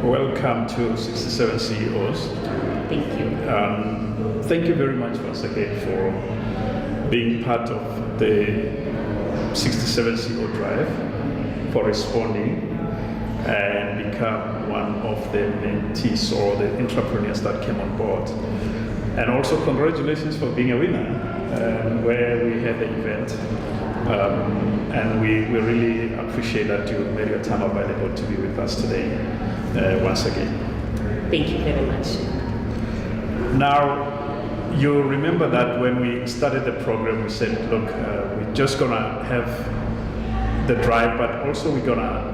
Welcome to 67 CEOs. Thank you. Thank you very much once again for being part of the 67 CEO Drive, for responding and become one of the mentees or the entrepreneurs that came on board. And also congratulations for being a winner, where we had the event. And we really appreciate that you made your time available to be with us today once again. Thank you very much. Now, you remember that when we started the program, we said, look, we're just gonna have the drive, but also we're gonna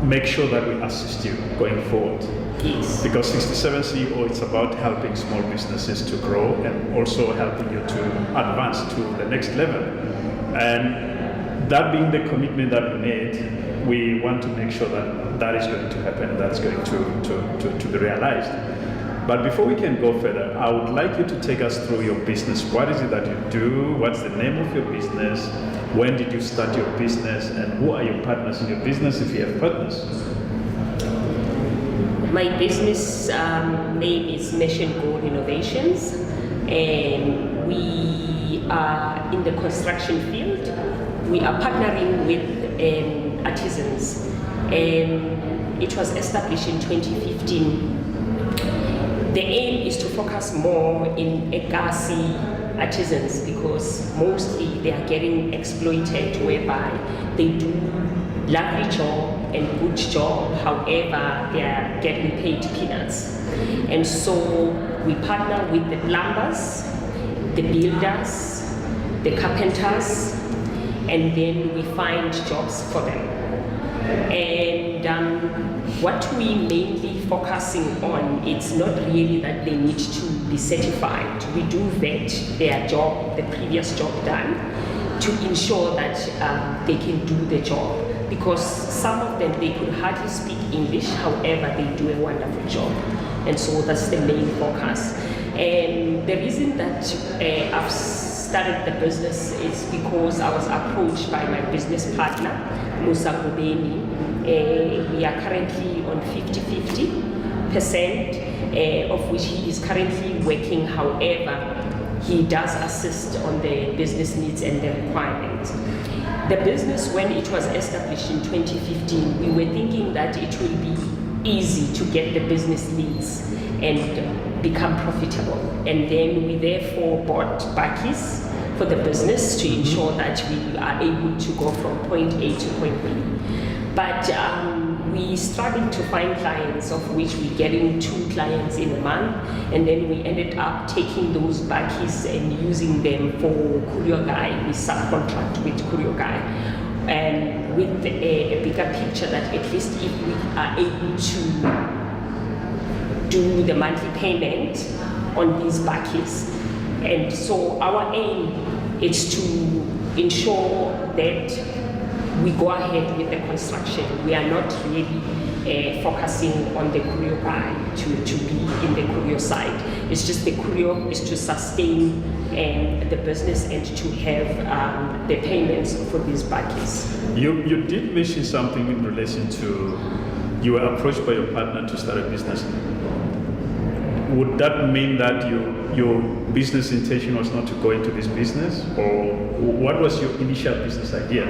make sure that we assist you going forward. Yes. Because 67 CEO, it's about helping small businesses to grow and also helping you to advance to the next level. And that being the commitment that we made, we want to make sure that that is going to happen, that's going to be realized. But before we can go further, I would like you to take us through your business. What is it that you do? What's the name of your business? When did you start your business? And who are your partners in your business if you have partners? My business name is MASH N GO Renovations, and we are in the construction field. We are partnering with artisans, and it was established in 2015. The aim is to focus more in Egasi artisans because mostly they are getting exploited, whereby they do lovely job and good job, however they are getting paid peanuts. And so we partner with the plumbers, the builders, the carpenters, and then we find jobs for them. And what we mainly focusing on, it's not really that they need to be certified. We do vet their job, the previous job done, to ensure that they can do the job. Because some of them, they could hardly speak English, however, they do a wonderful job. And so that's the main focus. And the reason that I've started the business is because I was approached by my business partner, Musa Gubeni. We are currently on 50-50%, of which he is currently working. However, he does assist on the business needs and the requirements. The business, when it was established in 2015, we were thinking that it will be easy to get the business needs and become profitable. And then we therefore bought bakkies for the business to ensure that we are able to go from point A to point B. But we started to find clients, of which we're getting 2 clients in a month, and then we ended up taking those bakkies and using them for Courier Guy. We subcontract with Courier Guy, and with a bigger picture that at least if we are able to do the monthly payment on these bakkies. And so our aim is to ensure that we go ahead with the construction. We are not really focusing on the courier guy to be in the courier side. It's just the courier is to sustain the business and to have the payments for these bakkies. You did mention something in relation to you were approached by your partner to start a business. Would that mean that your business intention was not to go into this business, or what was your initial business idea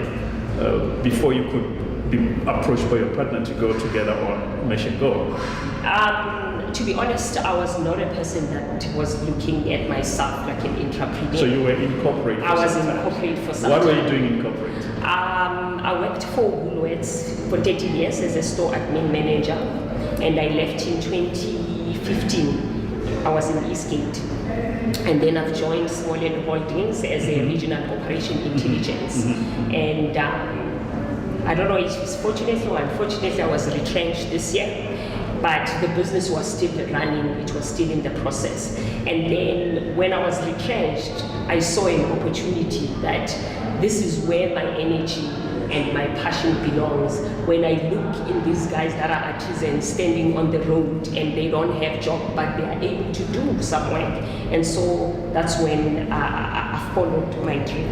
before you could be approached by your partner to go together on MASH N GO? To be honest, I was not a person that was looking at myself like an entrepreneur. So you were in corporate? I was in corporate for some time. What were you doing in corporate? I worked for Woolworths for 30 years as a store admin manager, and I left in 2015. I was in Eastgate. And then I've joined Small and Holdings as a regional operation intelligence. And I don't know if it's fortunately or unfortunately, I was retrenched this year, but the business was still running, it was still in the process. And then when I was retrenched, I saw an opportunity that this is where my energy and my passion belongs. When I look in these guys that are artisans standing on the road and they don't have job, but they are able to do some work. And so that's when I followed my dream.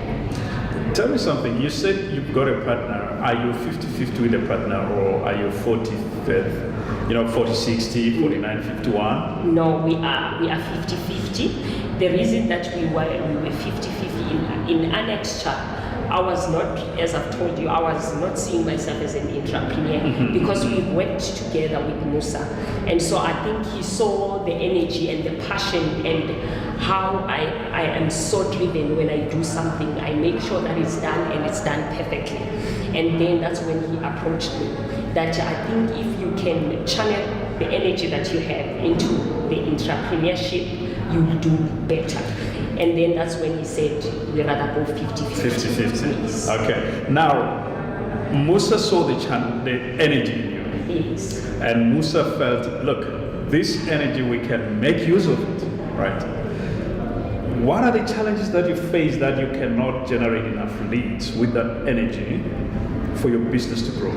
Tell me something, you said you've got a partner. Are you 50-50 with a partner, or are you 40-30? 40-60, 49-51? No, we are 50-50. The reason that we were 50-50 in annexure, I was not, as I've told you, I was not seeing myself as an entrepreneur because we worked together with Musa. And so I think he saw the energy and the passion and how I am so driven when I do something. I make sure that it's done and it's done perfectly. And then that's when he approached me. That I think if you can channel the energy that you have into the entrepreneurship, you'll do better. And then that's when he said, we rather go 50-50. Yes. Okay. Now, Musa saw the energy in you. Yes. And Musa felt, look, this energy, we can make use of it, right? What are the challenges that you face that you cannot generate enough leads with that energy for your business to grow?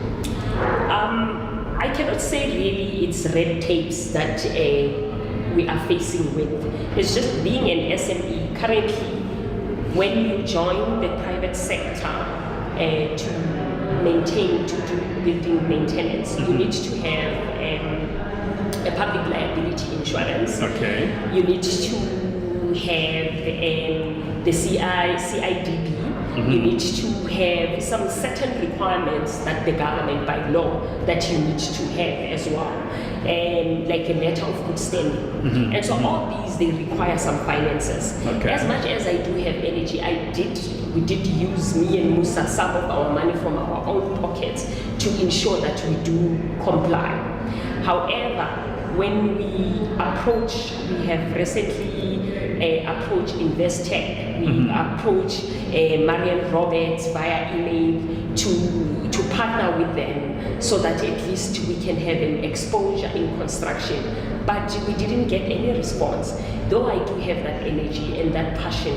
I cannot say really it's red tapes that we are facing with. It's just being an SME. Currently, when you join the private sector to maintain, to do building maintenance, you need to have a public liability insurance. Okay. You need to have the CIDB. You need to have some certain requirements that the government by law that you need to have as well, and like a letter of good standing. And so all these, they require some finances. Okay. As much as I do have energy, we did use, me and Musa, some of our money from our own pockets to ensure that we do comply. However, when we have recently approached Investec, we approached Marian Roberts via email to partner with them so that at least we can have an exposure in construction. But we didn't get any response, though I do have that energy and that passion.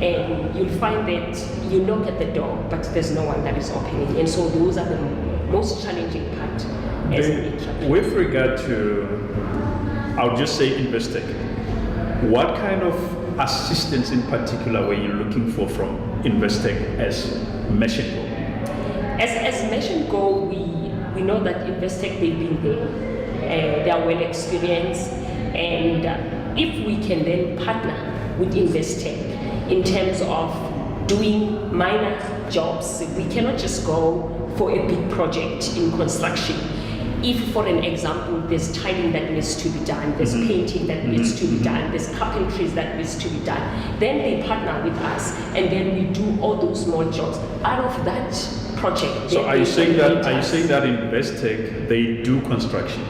And you'll find that you knock at the door, but there's no one that is opening. And so those are the most challenging part as an entrepreneur. With regard to, I'll just say Investec, what kind of assistance in particular were you looking for from Investec as MASH N GO? As MASH N GO, we know that Investec, they've been there, they are well experienced, and if we can then partner with Investec in terms of doing minor jobs, we cannot just go for a big project in construction. If, for an example, there's tiling that needs to be done, there's painting that needs to be done, there's carpentry that needs to be done, then they partner with us, and then we do all those small jobs out of that project. So are you saying that Investec, they do construction?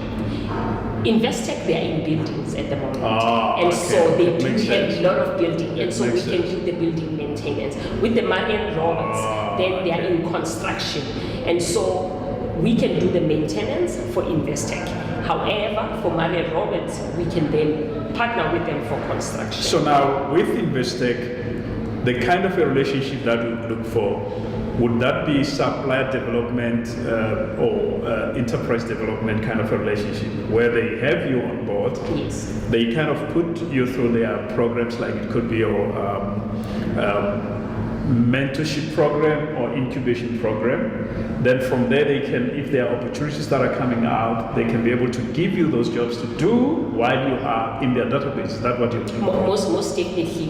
Investec, they are in buildings at the moment, and okay. so they do Makes have sense. a lot of building, and so we Makes can sense. do the building maintenance. With the Marian Roberts, then they are in construction, and so we can do the maintenance for Investec. However, for Marian Roberts, we can then partner with them for construction. So now with Investec, the kind of a relationship that we look for, would that be supplier development or enterprise development kind of a relationship where they have you on board? Yes. They kind of put you through their programs, like it could be your mentorship program or incubation program. Then from there they can, if there are opportunities that are coming out, they can be able to give you those jobs to do while you are in their database. Is that what you're doing? Most definitely.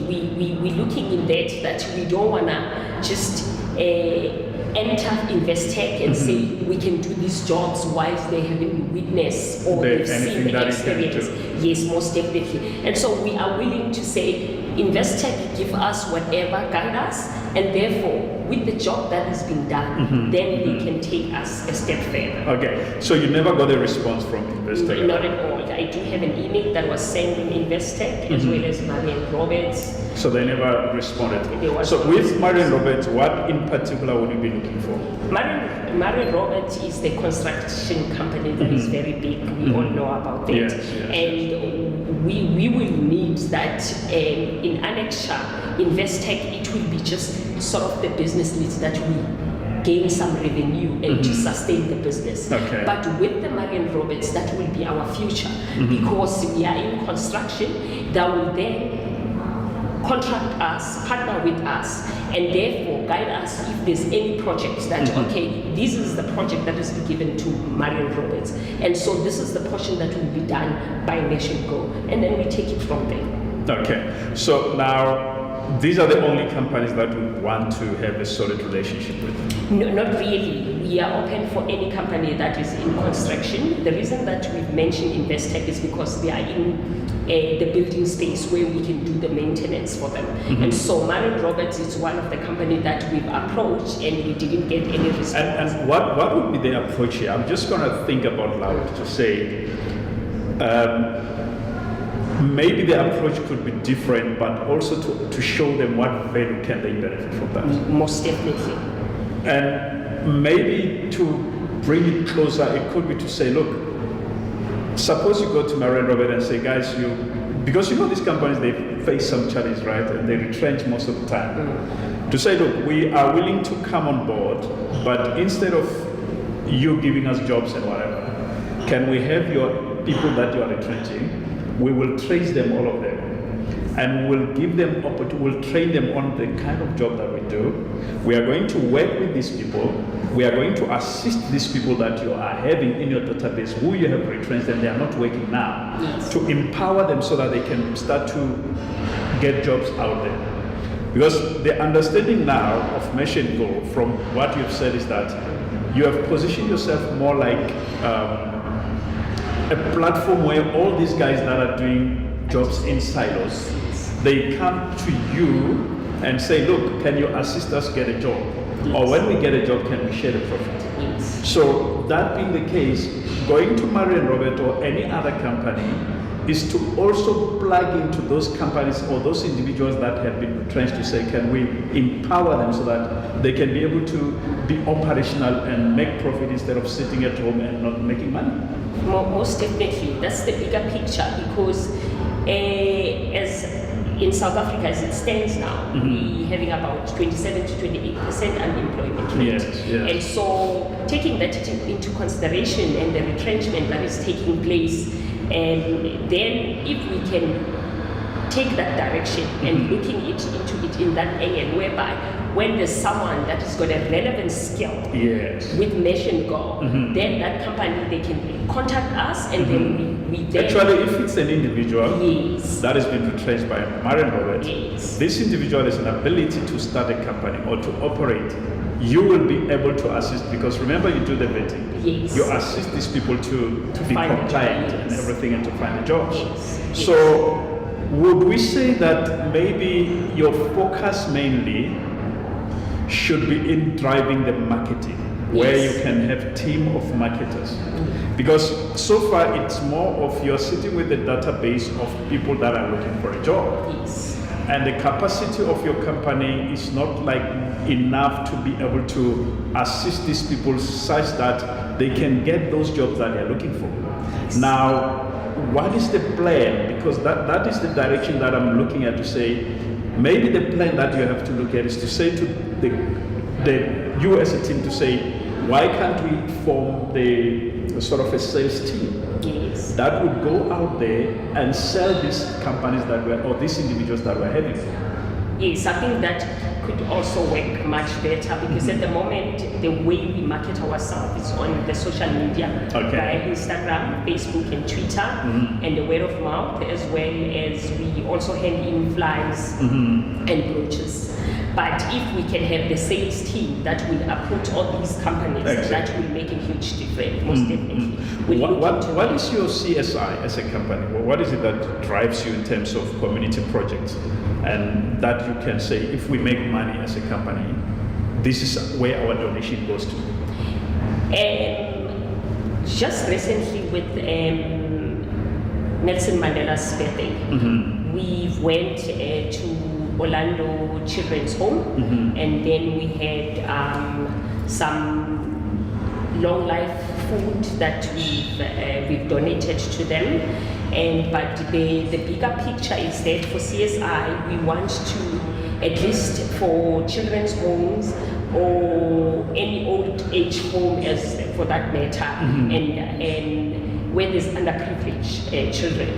We're looking in that we don't want to just enter Investec and say we can do these jobs whilst they haven't witnessed or they've seen the experience. Yes, most definitely. And so we are willing to say, Investec, give us whatever, guide us, and therefore, with the job that is being done, then they can take us a step further. Okay, so you never got a response from Investec? Not at all. I do have an email that was sent in Investec as well as Marian Roberts. So they never responded. So with Marian Roberts, what in particular would you be looking for? Marian Roberts is the construction company that is very big. We all know about it. Yes, and we will need that in annexure, Investec, it will be just sort of the business needs that we gain some revenue and to sustain the business. Okay. But with the Marian Roberts, that will be our future because we are in construction that will then contract us, partner with us, and therefore guide us if there's any projects that, okay, this is the project that is given to Marion Roberts, and so this is the portion that will be done by MASH N GO, and then we take it from there. Okay, so now these are the only companies that we want to have a solid relationship with? No, not really. We are open for any company that is in construction. The reason that we've mentioned Investec is because they are in the building space where we can do the maintenance for them. And so Marion Roberts is one of the companies that we've approached and we didn't get any response. And what would be the approach here? I'm just going to think about loud to say, maybe the approach could be different, but also to show them what value can they benefit from that. Most definitely. And maybe to bring it closer, it could be to say, look, suppose you go to Marion Robert and say, guys, because these companies, they face some challenge, right? And they retrench most of the time. To say, look, we are willing to come on board, but instead of you giving us jobs and whatever, can we have your people that you are retrenching? We will trace them, all of them, and we'll give them we'll train them on the kind of job that we do. We are going to work with these people. We are going to assist these people that you are having in your database, who you have retrenched and they are not working now, to empower them so that they can start to get jobs out there. Because the understanding now of MASH N GO, from what you've said, is that you have positioned yourself more like a platform where all these guys that are doing jobs in silos, they come to you and say, look, can you assist us get a job? Or when we get a job, can we share the profit? So that being the case, going to Marion Robert or any other company is to also plug into those companies or those individuals that have been retrenched to say, can we empower them so that they can be able to be operational and make profit instead of sitting at home and not making money? Most definitely. That's the bigger picture, because as in South Africa as it stands now, we're having about 27 to 28% unemployment rate. Yes. And so taking that into consideration and the retrenchment that is taking place, and then if we can take that direction and looking into it in that angle, whereby when there's someone that has got a relevant skill with MASH N GO, then that company, they can contact us, and then we then... Actually, if it's an individual that has been retrenched by Marion Robert, this individual has an ability to start a company or to operate. You will be able to assist, because remember, you do the vetting. You assist these people to be compliant and everything, and to find a job. So would we say that maybe your focus mainly should be in driving the marketing, where you can have a team of marketers? Because so far it's more of you're sitting with a database of people that are looking for a job. And the capacity of your company is not like enough to be able to assist these people such that they can get those jobs that they're looking for. Now, what is the plan? Because that is the direction that I'm looking at, to say, maybe the plan that you have to look at is to say to you as a team, to say, why can't we form the sort of a sales team that would go out there and sell these companies that or these individuals that we're having? Yes, I think that could also work much better, because at the moment, the way we market ourselves is on the social media, via Instagram, Facebook, and Twitter, and the word of mouth, as well as we also hand in flyers and brochures. But if we can have the sales team that will approach all these companies, that will make a huge difference, most definitely. What is your CSI as a company? What is it that drives you in terms of community projects? And that you can say, if we make money as a company, this is where our donation goes to. Just recently with Nelson Mandela's birthday, we went to Orlando Children's Home, and then we had some long life food that we've donated to them. But the bigger picture is that for CSI, we want to, at least for children's homes or any old age home, as for that matter, and where there's underprivileged children,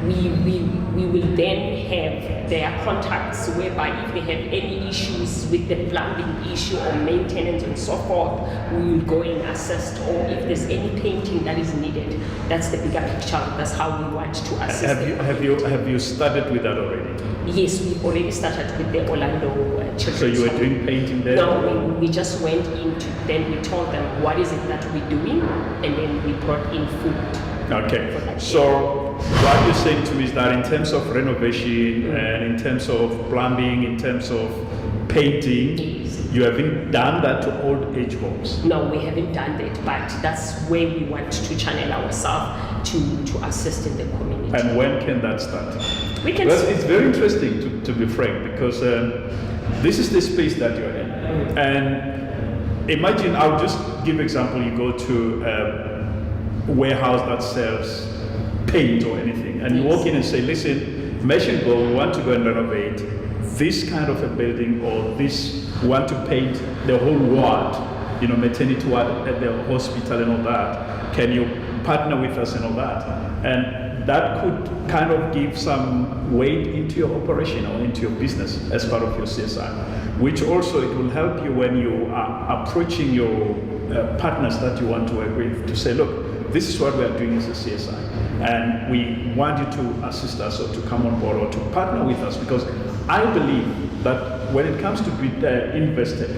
we will then have their contacts whereby if they have any issues with the plumbing issue or maintenance and so forth, we will go and assist, or if there's any painting that is needed. That's the bigger picture. That's how we want to assist. Have you started with that already? Yes, we already started with the Orlando children's So you were home. doing painting there? No, we just went into, then we told them what is it that we're doing, and then we brought in food. Okay, so what you're saying to me is that in terms of renovation and in terms of plumbing, in terms of painting, Yes. you haven't done that to old age homes? No, we haven't done that, but that's where we want to channel ourselves to assist in the community. And when can that start? We can. Well, it's very interesting to be frank, because this is the space that you're in. And imagine, I'll just give example, you go to a warehouse that sells paint or anything, and you walk in and say, listen, MASH N GO, we want to go and renovate this kind of a building, or this, we want to paint the whole ward, you know, maternity ward at the hospital and all that. Can you partner with us and all that? And that could kind of give some weight into your operation or into your business as part of your CSI, which also it will help you when you are approaching your partners that you want to work with to say, look, this is what we are doing as a CSI, and we want you to assist us or to come on board or to partner with us, because I believe that when it comes to Investec,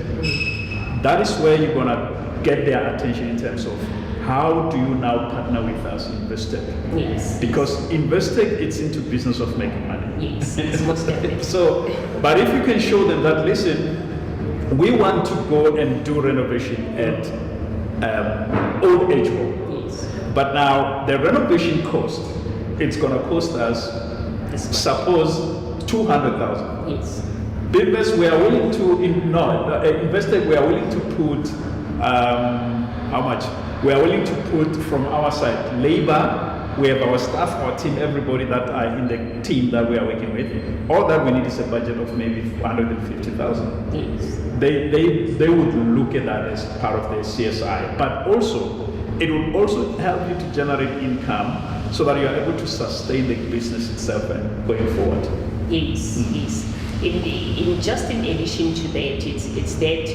that is where you're going to get their attention in terms of how do you now partner with us, Investec? Yes. Because Investec, it's into business of making money. Yes, it's most definitely. So, but if you can show them that, listen, we want to go and do renovation at old age home. Yes. But now the renovation cost, it's going to cost us, suppose, 200,000. Yes. Builders, we are willing to, Investec, we are willing to put, how much? We are willing to put from our side labor. We have our staff, our team, everybody that are in the team that we are working with. All that we need is a budget of maybe 150,000. Yes. They would look at that as part of their CSI, but also it would also help you to generate income so that you are able to sustain the business itself and going forward. Yes, yes. Just in addition to that, it's that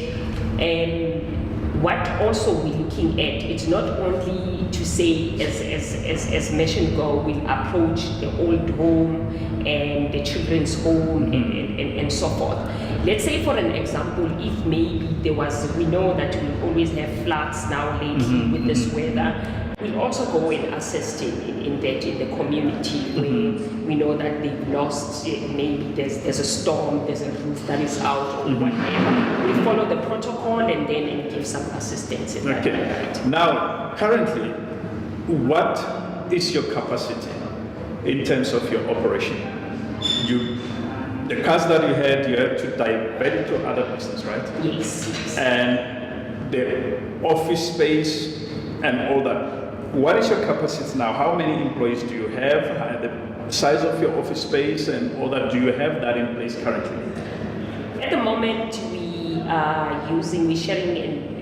what also we're looking at, it's not only to say as MASH N GO will approach the old home and the children's home and so forth. Let's say for an example, if maybe we know that we always have floods now lately with this weather, we also go and assist in the community where we know that they've lost, maybe there's a storm, there's a roof that is out or whatever. We follow the protocol and then give some assistance in that regard. Now, currently, what is your capacity in terms of your operation? The cars that you had to divert into other business, right? Yes. And the office space and all that. What is your capacity now? How many employees do you have? The size of your office space and all that, do you have that in place currently? At the moment, we're sharing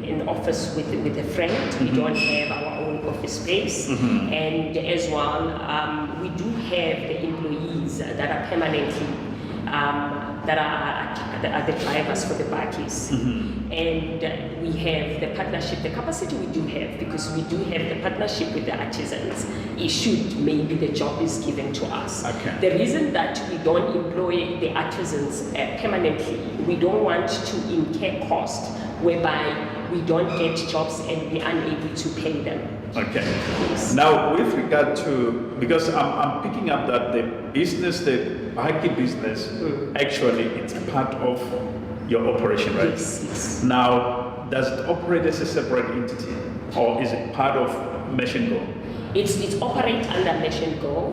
an office with a friend. We don't have our own office space. And as well, we do have the employees that are permanently that are the drivers for the bakkies. And we have the partnership, the capacity we do have, because we do have the partnership with the artisans, should maybe the job is given to us. Okay. The reason that we don't employ the artisans permanently, we don't want to incur cost whereby we don't get jobs and we're unable to pay them. Okay. Yes. Now, with regard to, because I'm picking up that the business, the Bahaki business, actually it's part of your operation, right? Yes. Now, does it operate as a separate entity, or is it part of MASH N GO? It's operate under MASH N GO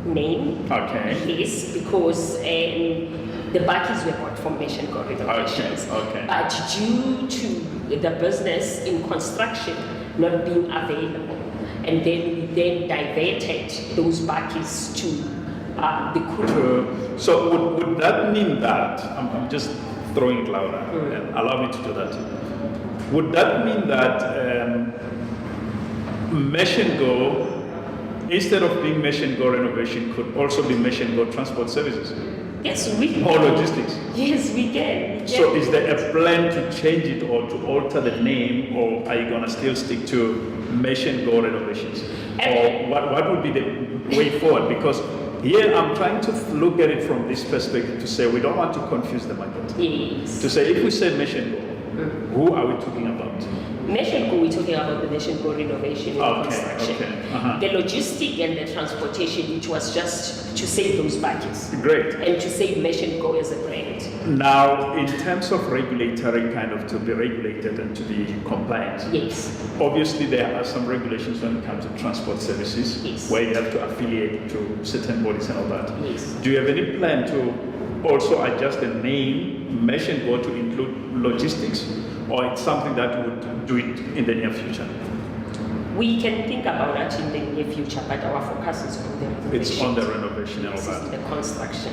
name. Okay. Yes, because the bakkies were bought from MASH N GO Renovations. Okay. But due to the business in construction not being available, and then we diverted those bakkies to the Kuru. So would that mean that, I'm just throwing it louder, and allow me to do that. Would that mean that MASH N GO instead of being MASH N GO renovation, could also be MASH N GO transport services Yes, we or logistics. Yes, we can. So is there a plan to change it or to alter the name, or are you going to still stick to MASH N GO renovations? Or what would be the way forward? Because here I'm trying to look at it from this perspective to say we don't want to confuse the market. Yes. To say if we say MASH N GO, who are we talking about? MASH N GO, we're talking about the MASH N GO renovation and construction. Okay. The logistic and the transportation, which was just to save those budgets. Great. And to save MASH N GO as a brand. Now, in terms of regulatory kind of to be regulated and to be compliant, Yes. obviously there are some regulations when it comes to transport services, Yes. where you have to affiliate to certain bodies and all that. Yes. Do you have any plan to also adjust the name MASH N GO to include logistics, or it's something that you would do it in the near future? We can think about that in the near future, but our focus is on the renovation. It's on the renovation and all Yes, that. it's the construction.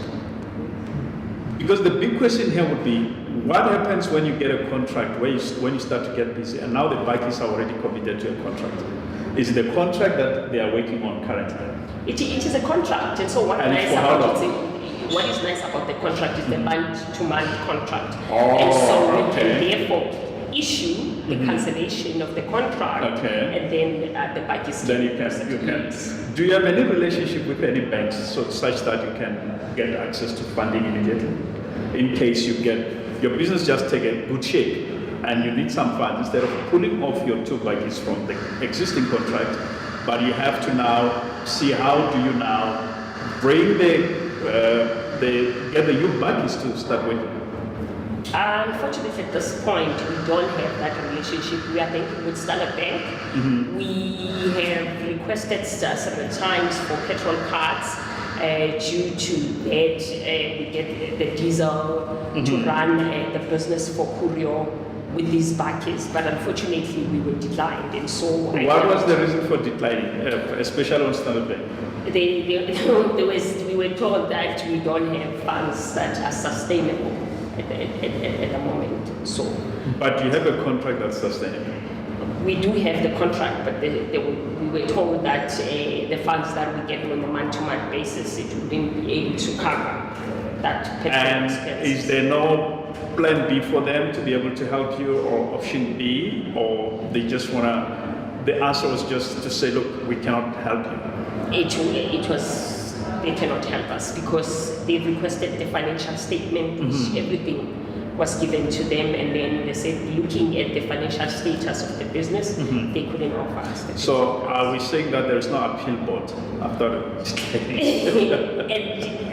Because the big question here would be, what happens when you get a contract, when you start to get busy, and now the bikers are already committed to a contract? Is it a contract that they are working on currently? It is a contract, and so what And nice for how about long? it, what is nice about the contract is the month-to-month contract. Oh, and so we okay. can therefore issue the cancellation of the contract, Okay. and then the bikers Then you can. Do you have any relationship with any banks such that you can get access to funding immediately? In case your business just take a good shape and you need some funds, instead of pulling off your two bikes from the existing contract, but you have to now see how do you now bring get the new bikes to start with. Unfortunately, at this point, we don't have that relationship. We are banking with Standard Bank. We have requested several times for petrol cards due to that we get the diesel to run the business for Curio with these buckets, but unfortunately we were declined, and so what was the reason for declining, especially on Standard Bank? We were told that we don't have funds that are sustainable at the moment. So, but you have a contract that's sustainable. We do have the contract, but we were told that the funds that we get on a month-to-month basis, it wouldn't be able to cover that petrol And expenses. is there no plan B for them to be able to help you, or option B, or they just the answer was just to say, look, we cannot help you? They cannot help us because they requested the financial statement, which everything was given to them, and then they said, looking at the financial status of the business, they couldn't offer us the So are we saying that there is no appeal board after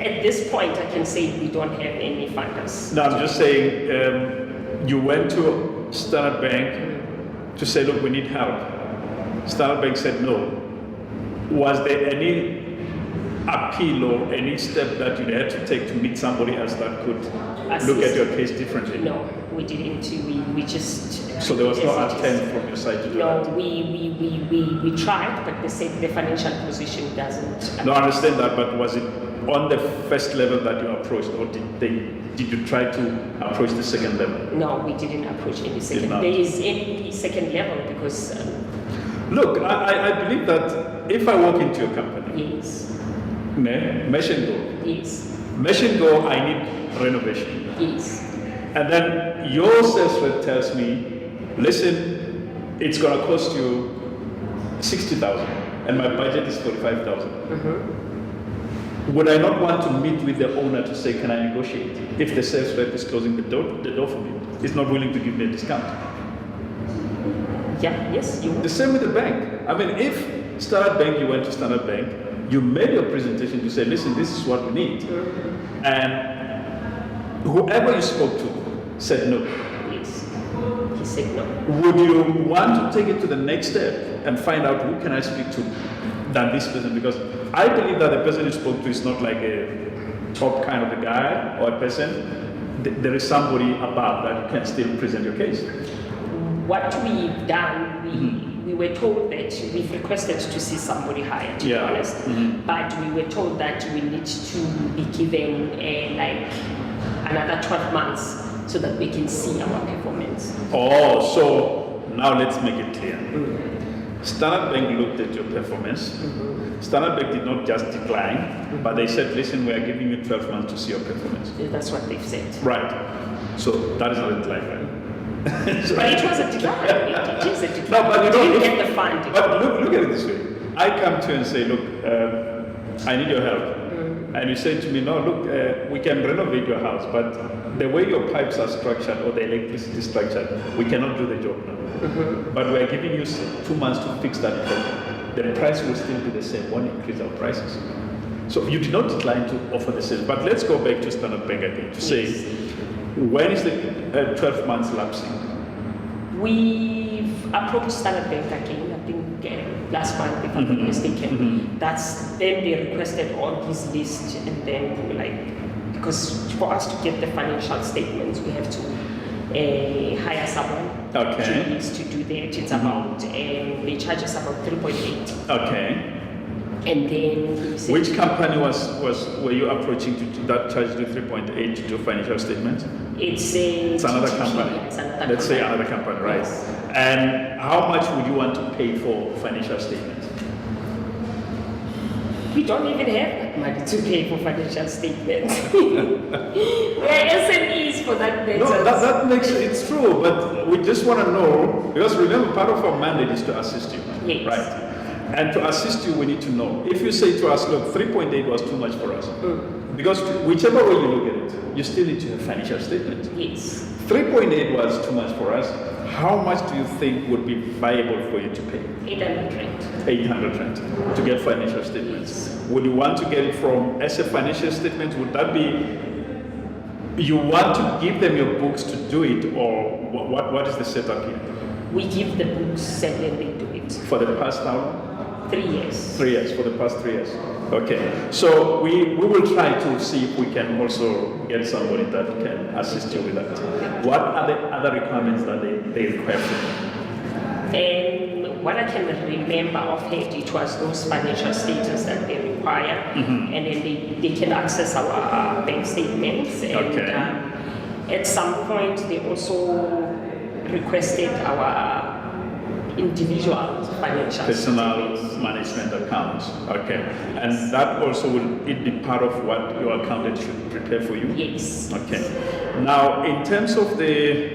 at this point, I can say we don't have any funders. No, I'm just saying, you went to Standard Bank to say, look, we need help. Standard Bank said no. Was there any appeal or any step that you had to take to meet somebody else that could look at your case differently? No, we didn't. We just. So there was no attempt from your side to do no, that? No, we tried, but they said the financial position doesn't. No, I understand that, but was it on the first level that you approached, or did you try to approach the second level? No, we didn't approach any second. There is any second level because. Look, I believe that if I walk into your company, yes. MASH N GO. Yes. MASH N GO, I need renovation. Yes. And then your sales rep tells me, listen, it's going to cost you 60,000 and my budget is 45,000. Would I not want to meet with the owner to say, can I negotiate? If the sales rep is closing the door for me, he's not willing to give me a discount. Yeah, yes, you would. The same with the bank. I mean, if Standard Bank, you went to Standard Bank, you made your presentation to say, listen, this is what we need. And whoever you spoke to said no. Yes. He said no. Would you want to take it to the next step and find out who can I speak to than this person? Because I believe that the person you spoke to is not like a top kind of a guy or a person. There is somebody above that you can still present your case. What we've done, we were told that we've requested to see somebody higher, to be honest. But we were told that we need to be given like another 12 months so that we can see our performance. Oh, so now let's make it clear. Standard Bank looked at your performance. Standard Bank did not just decline, but they said, listen, we are giving you 12 months to see your performance. Yeah, that's what they've said. Right. So that is not a decline, right? But it was a decline. It is a decline. No, but you didn't don't get the fund. But look at it this way. I come to you and say, look, I need your help. And you say to me, no, look, we can renovate your house, but the way your pipes are structured or the electricity is structured, we cannot do the job now. But we are giving you 2 months to fix that problem. The price will still be the same, won't increase our prices. So you did not decline to offer the sales. But let's go back to Standard Bank again to say, when is the 12 months lapsing? We've approached Standard Bank again, I think last month, if I'm not mistaken. That's then they requested all this list, and then we were like, because for us to get the financial statements, we have to hire someone to do that. It's about, they charge us about 3.8. Okay. And then which company were you approaching to that charge you 3.8 to do financial statements? It's another company. It's another Let's say another company, right? Yes. And how much would you want to pay for financial statements? We don't even have that money to pay for financial statements. We're SMEs for that matter. No, that makes it's true, but we just want to know, because remember, part of our mandate is to assist you, yes. right? And to assist you, we need to know. If you say to us, look, 3.8 was too much for us, because whichever way you look at it, you still need to have financial statements. Yes. 3.8 was too much for us. How much do you think would be viable for you to pay? 800. 800 to get financial statements. Yes. Would you want to get it from as a financial statement? Would that be, you want to give them your books to do it, or what is the setup here? We give the books and then they do it. For the past how? 3 years. 3 years, for the past 3 years. Okay, so we will try to see if we can also get somebody that can assist you with that. What are the other requirements that they require from you? And what I can remember offhand, it was those financial statements that they require, and then they can access our bank statements. And at some point, they also requested our individual financial personal management accounts. Okay, and that also will it be part of what your accountant should prepare for you? Yes. Okay. Now, in terms of the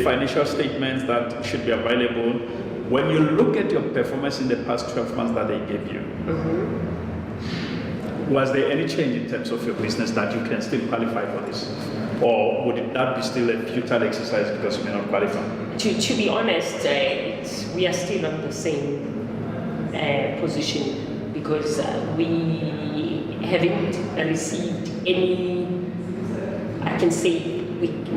financial statements that should be available, when you look at your performance in the past 12 months that they gave you, was there any change in terms of your business that you can still qualify for this? Or would that be still a futile exercise because you may not qualify? To be honest, we are still on the same position because we haven't received any, I can say,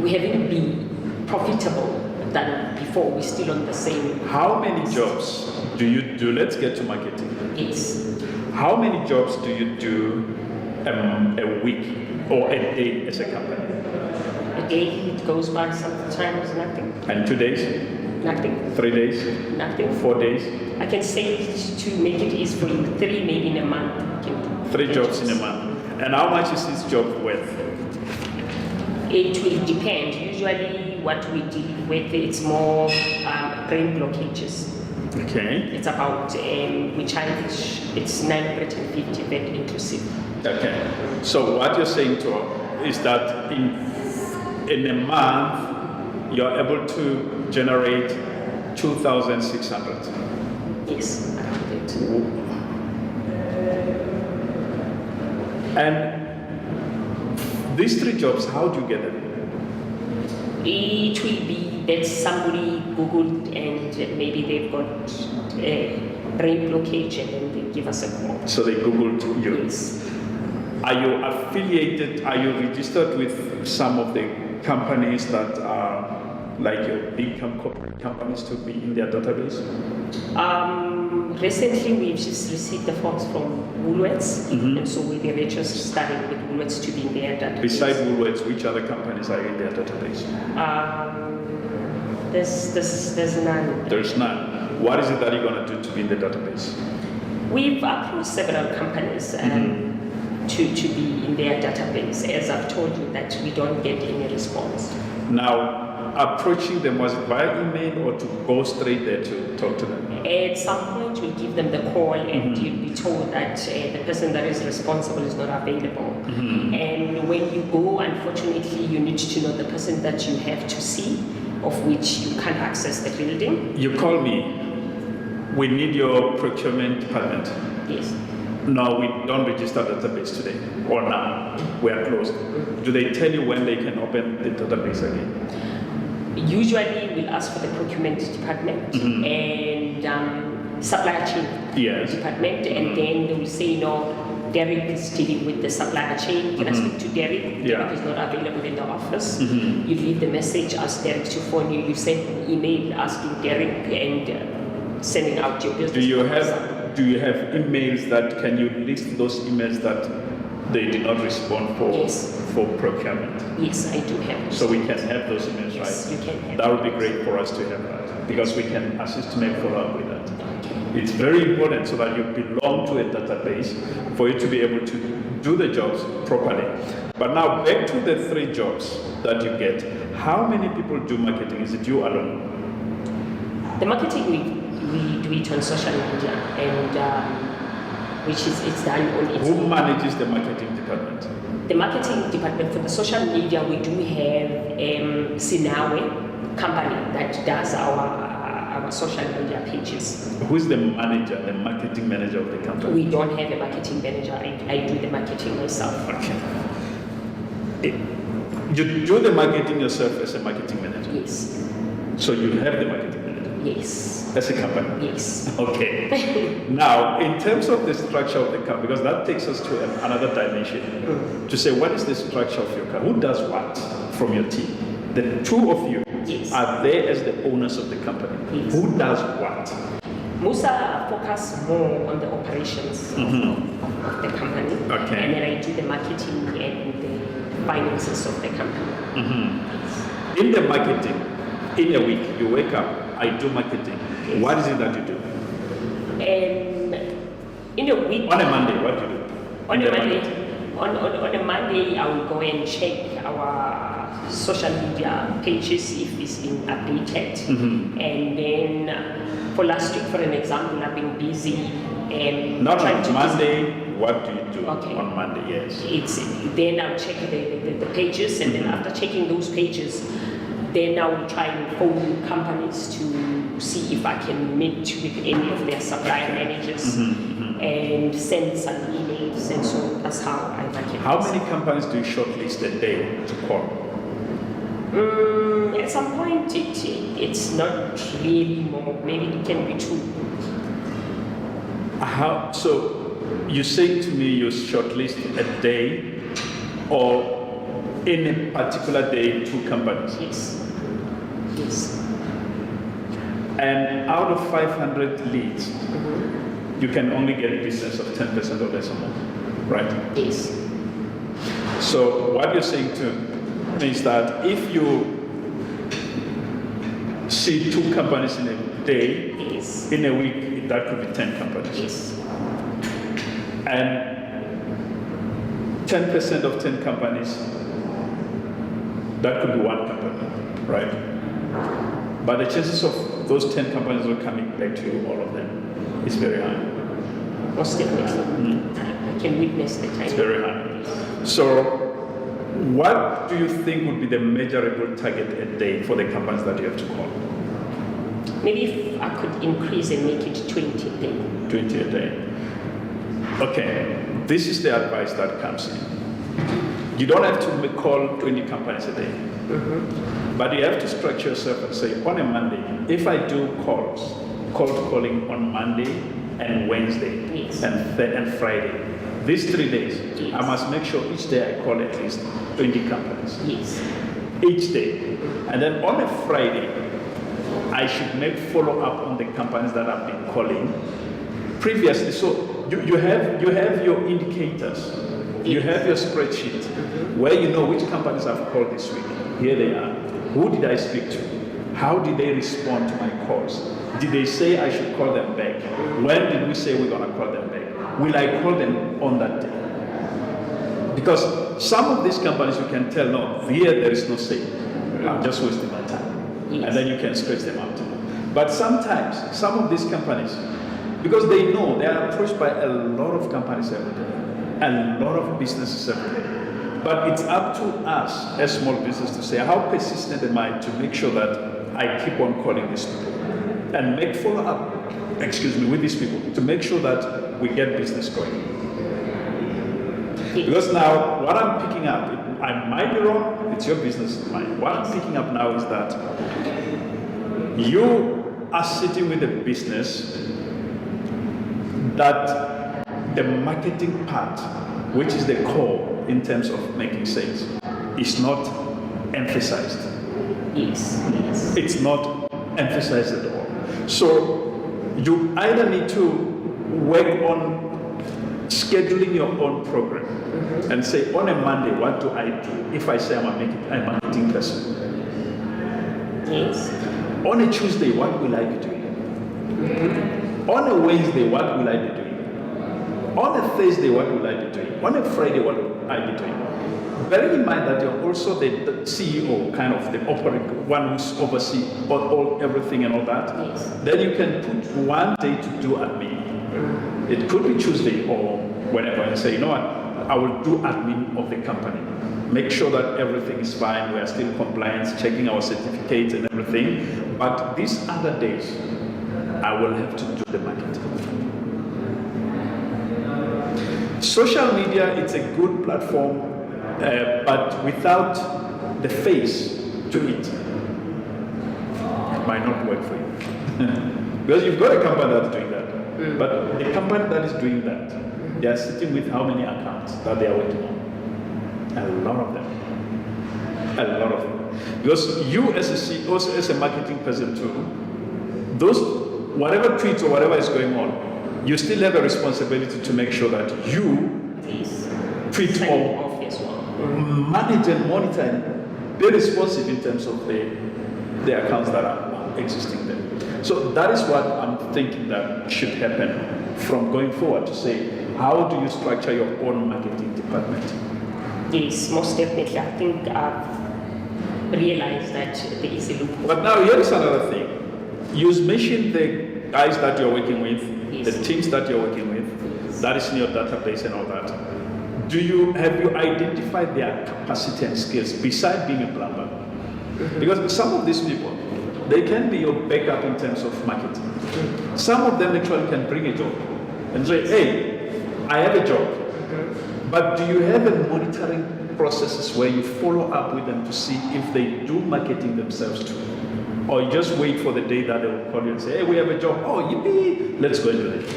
we haven't been profitable than before. We're still on the same. How many jobs do you do? Let's get to marketing. Yes. How many jobs do you do a week or a day as a company? A day, it goes by sometimes nothing. And 2 days? Nothing. 3 days? Nothing. 4 days? I can say to make it easy for you, 3 maybe in a month. You can do 3 jobs in a month. And how much is this job worth? It will depend. Usually what we deal with, it's more brain blockages. Okay. It's about, we charge, it's 950 VAT inclusive. Okay. So what you're saying to us is that in a month, you're able to generate 2,600. Yes, around it. And these 3 jobs, how do you get them? It will be that somebody Googled and maybe they've got a brain blockage and then they give us a call. So they Googled you? Yes. Are you affiliated, are you registered with some of the companies that are like your big corporate companies to be in their database? Recently we've just received the forms from Woolworths, and so we'll be registering with Woolworths to be in their database. Besides Woolworths, which other companies are in their database? There's none. There's none. What is it that you're going to do to be in the database? We've approached several companies to be in their database. As I've told you that we don't get any response. Now, approaching them, was it via email or to go straight there to talk to them? At some point, we give them the call and you'll be told that the person that is responsible is not available. And when you go, unfortunately, you need to know the person that you have to see, of which you can't access the building. You call me, we need your procurement department. Yes. No, we don't register database today, or now, we are closed. Do they tell you when they can open the database again? Usually, we'll ask for the procurement department and supplier chain department, and then they will say, no, Derrick is dealing with the supplier chain. Can I speak to Derrick? Derrick is not available in the office. You leave the message, ask Derrick to phone you. You send an email asking Derrick and sending out your business. Do you have emails that, can you list those emails that they did not respond for procurement? Yes, I do have. So we can have those emails, yes, right? You can have. That would be great for us to have that, because we can assist to make follow-up with that. Okay. It's very important so that you belong to a database for you to be able to do the jobs properly. But now back to the 3 jobs that you get. How many people do marketing? Is it you alone? The marketing we do it on social media, and which is it's done on its Who own. manages the marketing department? The marketing department for the social media, we do have Sinawe company that does our social media pages. Who's the manager, the marketing manager of the company? We don't have a marketing manager. I do the marketing myself. Okay. You do the marketing yourself as a marketing manager? Yes. So you have the marketing manager? Yes. As a company? Yes. Okay. Now, in terms of the structure of the company, because that takes us to another dimension, to say what is the structure of your company? Who does what from your team? The 2 of you are there as the owners of the company. Yes. Who does what? Musa focus more on the operations of the company. Okay. And then I do the marketing and the finances of the company. In the marketing, in a week, you wake up, I do marketing. Yes. What is it that you do? In a week. On a Monday, what do you do? On a Monday, I will go and check our social media pages if it's been updated. And then for last week, for an example, I've been busy and Not trying on to Monday, what do you do Okay. on Monday? Yes. Then I'll check the pages, and then after checking those pages, then I will try and phone companies to see if I can meet with any of their supplier managers and send some emails, and so that's how I market. How many companies do you shortlist a day to call? At some point, it's not really more. Maybe it can be 2. So you say to me you shortlist a day, or in a particular day 2 companies? Yes. Yes. And out of 500 leads, you can only get business of 10% or less or more, right? Yes. So what you're saying to me is that if you see 2 companies in a day, Yes. in a week, that could be 10 companies. Yes. And 10% of 10 companies, that could be 1 company, right? But the chances of those 10 companies not coming back to you, all of them, is very high. Most definitely. I can witness the time. It's very high. So what do you think would be the measurable target a day for the companies that you have to call? Maybe if I could increase and make it 20 a day. 20 a day. Okay, this is the advice that comes in. You don't have to call 20 companies a day. But you have to structure yourself and say, on a Monday, if I do cold calling on Monday and Wednesday and Friday, these 3 days, I must make sure each day I call at least 20 companies. Yes. Each day. And then on a Friday, I should make follow-up on the companies that I've been calling previously. So you have your indicators. You have your spreadsheet where you know which companies I've called this week. Here they are. Who did I speak to? How did they respond to my calls? Did they say I should call them back? When did we say we're going to call them back? Will I call them on that day? Because some of these companies you can tell, no, here there is no say. I'm just wasting my time. Yes. and then you can stretch them out. But sometimes, some of these companies, because they know they are approached by a lot of companies every day, a lot of businesses every day. But it's up to us as small business to say, how persistent am I to make sure that I keep on calling these people and make follow-up, with these people to make sure that we get business going. Because now, what I'm picking up, I might be wrong, it's your business, mine. What I'm picking up now is that you are sitting with a business that the marketing part, which is the core in terms of making sales, is not emphasized. Yes, yes. It's not emphasized at all. So you either need to work on scheduling your own program and say, on a Monday, what do I do if I say I'm a marketing person? Yes. On a Tuesday, what will I be doing? On a Wednesday, what will I be doing? On a Thursday, what will I be doing? On a Friday, what will I be doing? Bearing in mind that you're also the CEO, kind of the one who's oversees all everything and all that, Yes. then you can put one day to do admin. It could be Tuesday or whenever, and say, you know what, I will do admin of the company. Make sure that everything is fine, we are still compliant, checking our certificates and everything. But these other days, I will have to do the marketing. Social media, it's a good platform, but without the face to it might not work for you. Because you've got a company that's doing that. But the company that is doing that, they are sitting with how many accounts that they are working on? A lot of them. A lot of them. Because you as a CEO, as a marketing person too, those, whatever tweets or whatever is going on, you still have a responsibility to make sure that you tweet or manage and monitor and be responsive in terms of the accounts that are existing there. So that is what I'm thinking that should happen from going forward, to say, how do you structure your own marketing department? Yes, most definitely. I think I've realized that there is a loophole. But now here is another thing. You mentioned the guys that you're working with, Yes. the teams that you're working with, Yes. that is in your database and all that. Have you identified their capacity and skills besides being a plumber? Because some of these people, they can be your backup in terms of marketing. Some of them actually can bring a job and say, hey, I have a job. But do you have a monitoring processes where you follow up with them to see if they do marketing themselves too? Or you just wait for the day that they will call you and say, hey, we have a job. Oh, yippee, let's go and do it.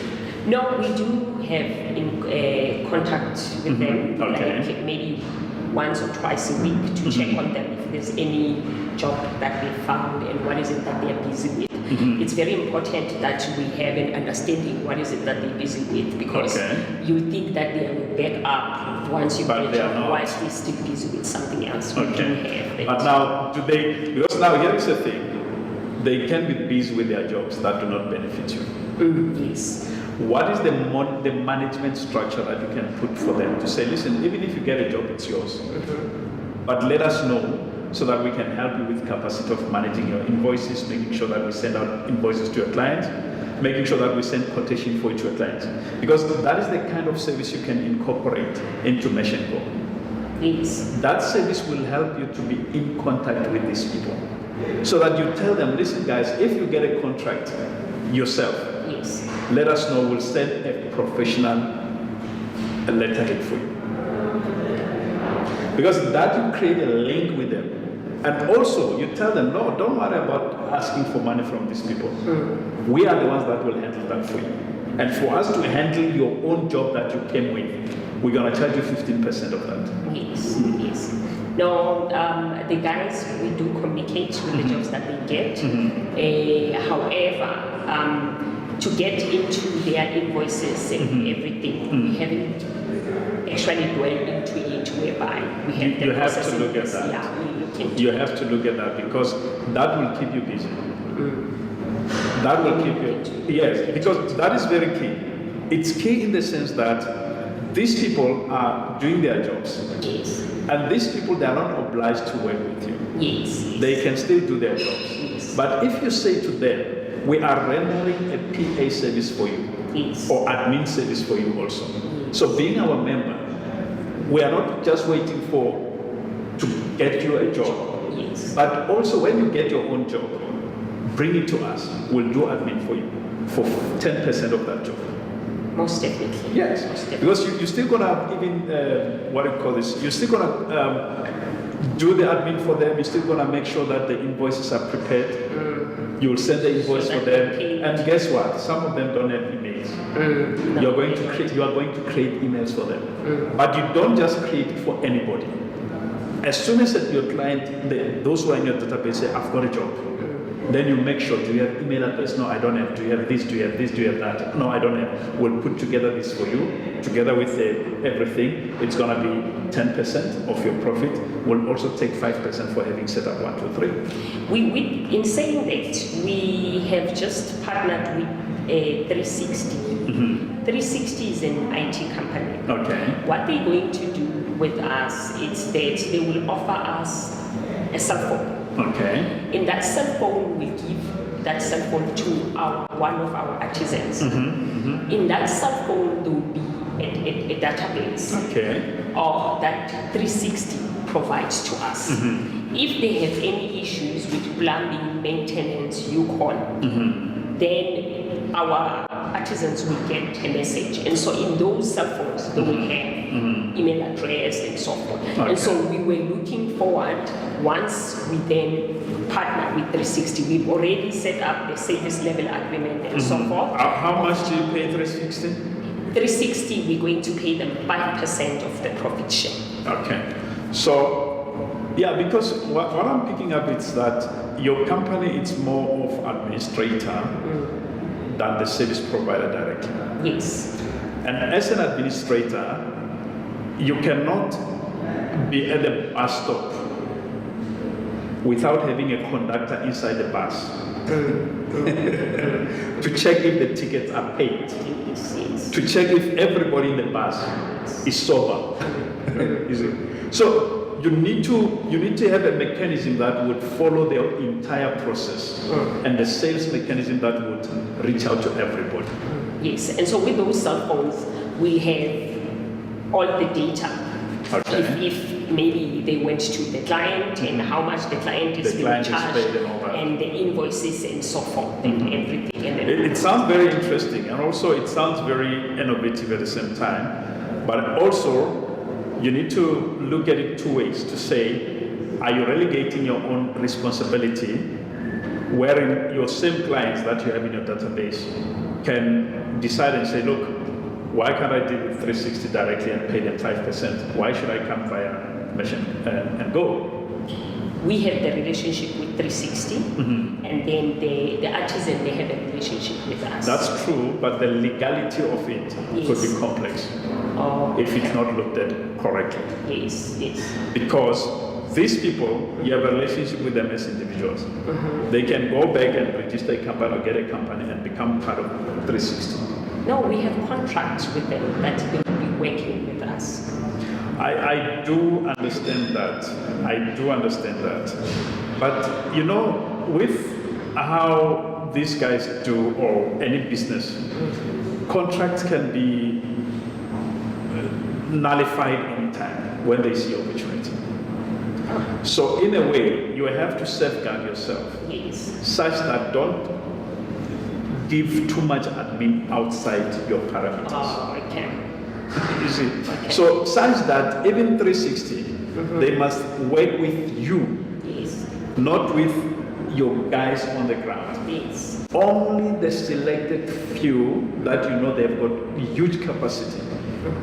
No, we do have contact with them, Okay. like maybe once or twice a week to check on them if there's any job that they found and what is it that they are busy with. It's very important that we have an understanding what is it that they're busy with, because you think that they will back up once you get a job, whilst they're still busy with something else. We do have it. But now, because now here is the thing, they can be busy with their jobs that do not benefit you. Yes. What is the management structure that you can put for them to say, listen, even if you get a job, it's yours. But let us know so that we can help you with capacity of managing your invoices, making sure that we send out invoices to your clients, making sure that we send quotation for you to your clients. Because that is the kind of service you can incorporate into MASH N GO. Yes. That service will help you to be in contact with these people. So that you tell them, listen guys, if you get a contract yourself, Yes. let us know, we'll send a professional letterhead for you. Because that will create a link with them. And also, you tell them, no, don't worry about asking for money from these people. We are the ones that will handle that for you. And for us to handle your own job that you came with, we're going to charge you 15% of that. Yes, yes. No, the guys, we do communicate with the jobs that they get. However, to get into their invoices and everything, we haven't actually dwelled into it, whereby we have the You have process to look at that. Yeah, we look into You have to look at that, because that will keep you busy. That will keep you, yes, because that is very key. It's key in the sense that these people are doing their jobs. Yes. And these people, they are not obliged to work with you. Yes. They can still do their jobs. Yes. But if you say to them, we are rendering a PA service for you, Yes. or admin service for you also. So being our member, we are not just waiting to get you a job, Yes. but also when you get your own job, bring it to us. We'll do admin for you for 10% of that job. Most definitely. Yes, Most definitely. because you're still gonna even what do you call this? You're still gonna do the admin for them. You're still gonna make sure that the invoices are prepared. You'll send the invoice So for that them, they pay. and guess what? Some of them don't have emails. No, You are going they to don't. create. You are going to create emails for them, but you don't just create it for anybody. As soon as your client, those who are in your database say, "I've got a job," then you make sure, do you have email address? No, I don't have. Do you have this? Do you have this? Do you have that? No, I don't have. We'll put together this for you, together with everything. It's gonna be 10% of your profit. We'll also take 5% for having set up 1, 2, 3. In saying that, we have just partnered with 360. 360 is an IT company. Okay. What they're going to do with us is that they will offer us a cell phone. Okay. In that cell phone, we give that cell phone to one of our artisans. In that cell phone, there will be a database Okay. or that 360 provides to us. If they have any issues with plumbing, maintenance, you call, then our artisans will get a message. And so in those cell phones, they will have email address and so forth. Okay. And so we were looking forward, once we then partner with 360, we've already set up the service level agreement and so forth. How much do you pay 360? 360, we're going to pay them 5% of the profit share. Okay. So, yeah, because what I'm picking up is that your company is more of administrator than the service provider directly. Yes. And as an administrator, you cannot be at the bus stop without having a conductor inside the bus to check if the tickets are paid, to check if everybody in the bus is sober. You see? So you need to have a mechanism that would follow the entire process, and the sales mechanism that would reach out to everybody. Yes, and so with those cell phones, we have all the data. Okay. If maybe they went to the client and how much the client is being client is charged, paid and all that. and the invoices and so forth, and everything. And then It sounds very interesting, and also it sounds very innovative at the same time. But also, you need to look at it two ways to say, are you relegating your own responsibility, wherein your same clients that you have in your database can decide and say, look, why can't I deal with 360 directly and pay them 5%? Why should I come via MASH and Go? we have the relationship with 360, and then the artisan, they have a relationship with us. That's true, but the legality of it could be complex if it's not looked at correctly. Yes, yes. Because these people, you have a relationship with them as individuals. They can go back and register a company or get a company and become part of 360. No, we have contracts with them that they will be working with us. I do understand that. I do understand that. But you know, with how these guys do, or any business, contracts can be nullified anytime when they see opportunity. So in a way, you have to safeguard yourself, such that don't give too much admin outside your parameters. Oh, okay. You see? Okay. So such that even 360, they must work with you, not with your guys on the ground. Only the selected few that you know they've got huge capacity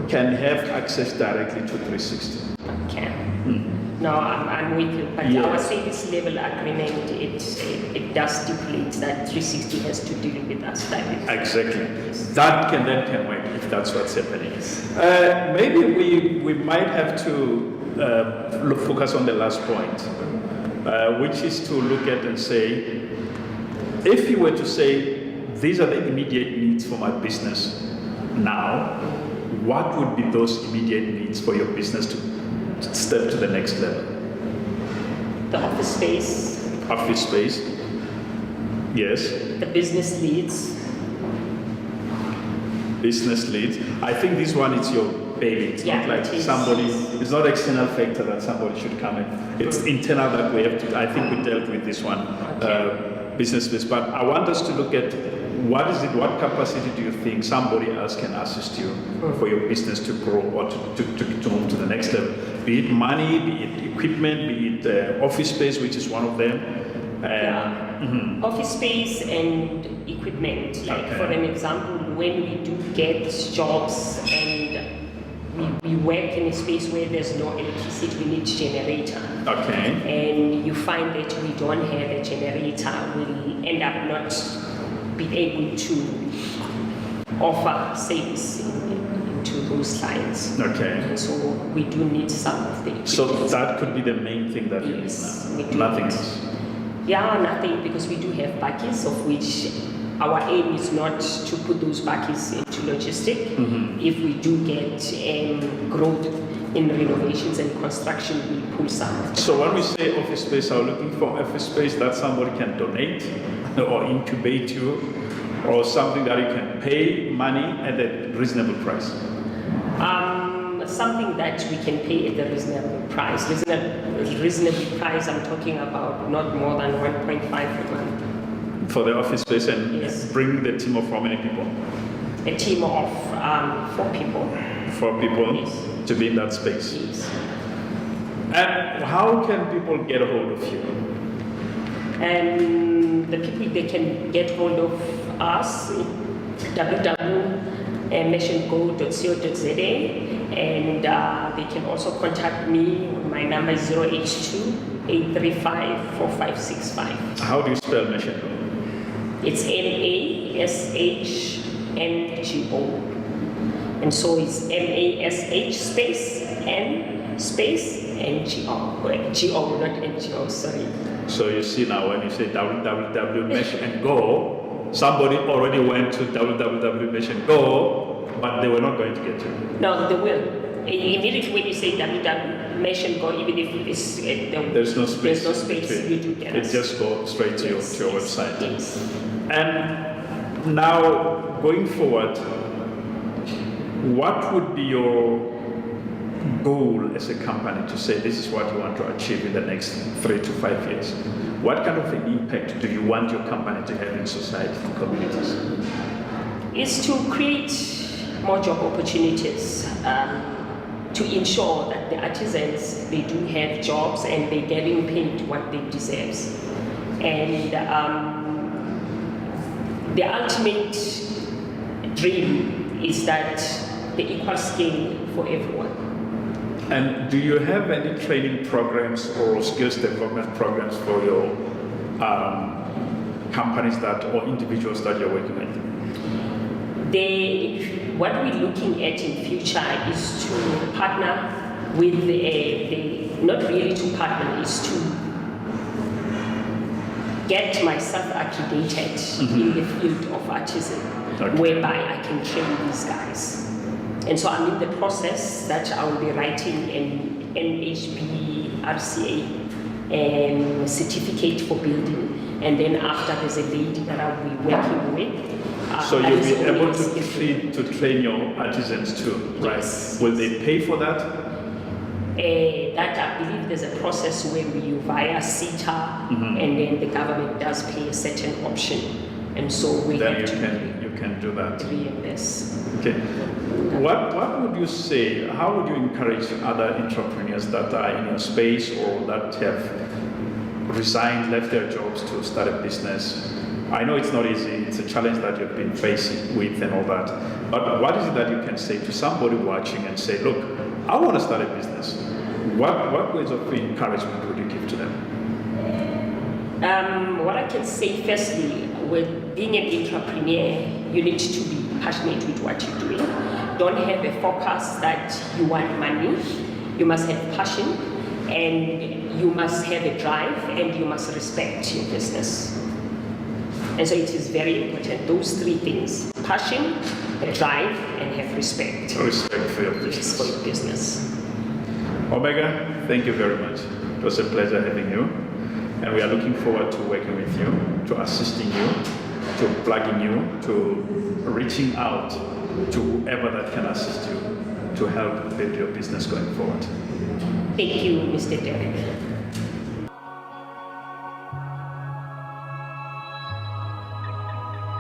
can have access directly to 360. Okay. No, I'm with you. But our service level agreement, it does stipulate that 360 has to deal with us directly. Exactly. That can work if that's what's happening. Maybe we might have to focus on the last point, which is to look at and say, if you were to say, these are the immediate needs for my business now, what would be those immediate needs for your business to step to the next level? The office space. Office space. Yes. The business leads. Business leads. I think this one is your baby. It's not like somebody, it's not external factor that somebody should come in. It's internal that we have to, I think we dealt with this one, business leads. But I want us to look at what is it, what capacity do you think somebody else can assist you for your business to grow or to move to the next level? Be it money, be it equipment, be it office space, which is one of them. Office space and equipment. Like for an example, when we do get jobs and we work in a space where there's no electricity, we need generator. Okay. And you find that we don't have a generator, we'll end up not be able to offer service into those clients. Okay. And so we do need some of the equipment. So that could be the main thing that you need now. Nothing else. Yeah, nothing, because we do have bakkies, of which our aim is not to put those bakkies into logistic. If we do get growth in renovations and construction, we pull some. So when we say office space, are we looking for office space that somebody can donate or incubate you, or something that you can pay money at a reasonable price? Something that we can pay at a reasonable price. Reasonable price, I'm talking about not more than 1.5 a month. For the office space, and bring the team of how many people? A team of 4 people. 4 people to be in that space. Yes. And how can people get a hold of you? The people, they can get hold of us www.mashandgo.co.za, and they can also contact me. My number is 082-835-4565. How do you spell Mash N Go? It's MASHNGO. And so it's MASH space N space NGO. GO, not NGO, sorry. So you see now when you say www.mash and go, somebody already went to www.mash and go, but they were not going to get you. No, they will. Immediately when you say www.mash and go, even if it's there's no space, you do get it just goes straight to your website. Yes. And now going forward, what would be your goal as a company to say this is what you want to achieve in the next 3 to 5 years? What kind of an impact do you want your company to have in society and communities? It's to create more job opportunities, to ensure that the artisans, they do have jobs and they're getting paid what they deserve. And the ultimate dream is that the equal scale for everyone. And do you have any training programs or skills development programs for your companies or individuals that you're working with? What we're looking at in future is to partner with not really to partner, is to get myself accredited in the field of artisan, whereby I can train these guys. And so I'm in the process that I will be writing an NHB-RCA certificate for building. And then after, there's a lady that I'll be working with. So you'll be able to train your artisans too, right? Yes. Will they pay for that? That I believe there's a process where we via CETA, and then the government does pay a certain option. And so we then have you can do that. Reimburse. Okay. What would you say, how would you encourage other entrepreneurs that are in your space or that have resigned, left their jobs to start a business? I know it's not easy, it's a challenge that you've been facing with and all that, but what is it that you can say to somebody watching and say, look, I want to start a business. What words of encouragement would you give to them? What I can say firstly, with being an entrepreneur, you need to be passionate with what you're doing. Don't have a focus that you want money. You must have passion, and you must have a drive, and you must respect your business. And so it is very important, those 3 things: passion, a drive, and have respect. Respect for your business. For your business. Omega, thank you very much. It was a pleasure having you. And we are looking forward to working with you, to assisting you, to plugging you, to reaching out to whoever that can assist you to help build your business going forward. Thank you, Mr. Derrick.